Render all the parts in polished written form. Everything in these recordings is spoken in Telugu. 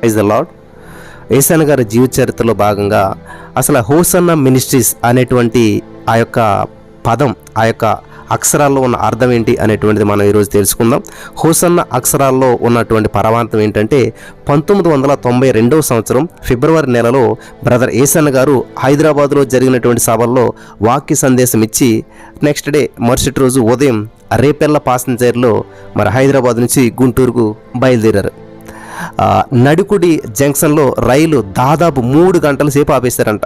Praise the lord. యేసయ్య గారి జీవిత చరిత్రలో భాగంగా అసలు హోసన్న మినిస్ట్రీస్ అనేటువంటి ఆ యొక్క పదం, ఆ యొక్క అక్షరాల్లో ఉన్న అర్థం ఏంటి అనేటువంటిది మనం ఈరోజు తెలుసుకుందాం. హోసన్న అక్షరాల్లో ఉన్నటువంటి పరమార్థం ఏంటంటే 1992వ సంవత్సరం ఫిబ్రవరి నెలలో బ్రదర్ యేసయ్య గారు హైదరాబాద్లో జరిగినటువంటి సభల్లో వాక్య సందేశం ఇచ్చి నెక్స్ట్ డే మరుసటి రోజు ఉదయం రేపెల్ల పాసెంజర్లో మరి హైదరాబాద్ నుంచి గుంటూరుకు బయలుదేరారు. నడుకుడి జంక్షన్లో రైలు దాదాపు 3 గంటల సేపు ఆపేశారంట.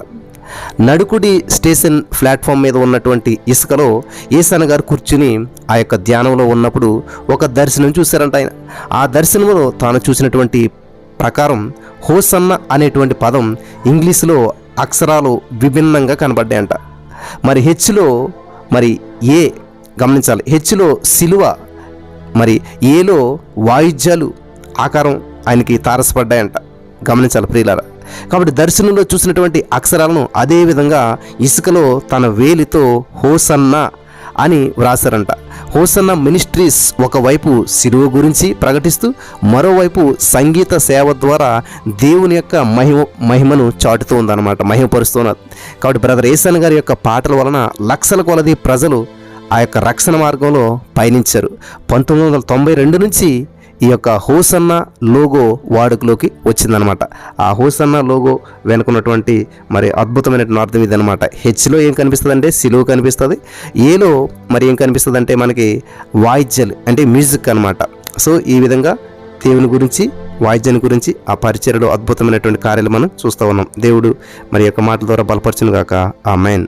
నడుకుడి స్టేషన్ ప్లాట్ఫామ్ మీద ఉన్నటువంటి ఇసుకలో యేసయ్య గారు కూర్చుని ఆ యొక్క ధ్యానంలో ఉన్నప్పుడు ఒక దర్శనం చూశారంట ఆయన. ఆ దర్శనంలో తాను చూసినటువంటి ప్రకారం హోసన్న అనేటువంటి పదం ఇంగ్లీష్లో అక్షరాలు విభిన్నంగా కనబడ్డాయంట. మరి హెచ్లో మరి ఏ గమనించాలి, హెచ్లో సిలువ, మరి ఏలో వాయిద్యాలు ఆకారం ఆయనకి తారసపడ్డాయంట. గమనించాలి ప్రియులారా. కాబట్టి దర్శనంలో చూసినటువంటి అక్షరాలను అదే విధంగా ఇసుకలో తన వేలితో హోసన్న అని వ్రాసారంట. హోసన్న మినిస్ట్రీస్ ఒకవైపు సిలువ గురించి ప్రకటిస్తూ మరోవైపు సంగీత సేవ ద్వారా దేవుని యొక్క మహిమను చాటుతూ ఉందన్నమాట, మహిమపరుస్తున్నది. కాబట్టి బ్రదర్ యేసయ్య గారి యొక్క పాటల వలన లక్షల కొలది ప్రజలు ఆ యొక్క రక్షణ మార్గంలో పయనించారు. 1992 నుంచి ఈ యొక్క హోసన్న లోగో వాడుకలోకి వచ్చిందనమాట. ఆ హోసన్న లోగో వెనుకున్నటువంటి మరి అద్భుతమైనటువంటి అర్థం ఇది అనమాట. హెచ్లో ఏం కనిపిస్తుంది అంటే సిలువ కనిపిస్తుంది, ఏలో మరి ఏం కనిపిస్తుంది అంటే మనకి వాయిద్యాలు అంటే మ్యూజిక్ అనమాట. సో ఈ విధంగా దేవుని గురించి, వాయిద్యాన్ని గురించి ఆ పరిచర్యలో అద్భుతమైనటువంటి కార్యాలు మనం చూస్తూ ఉన్నాం. దేవుడు మరి యొక్క మాటల ద్వారా బలపరచును గాక. ఆమేన్.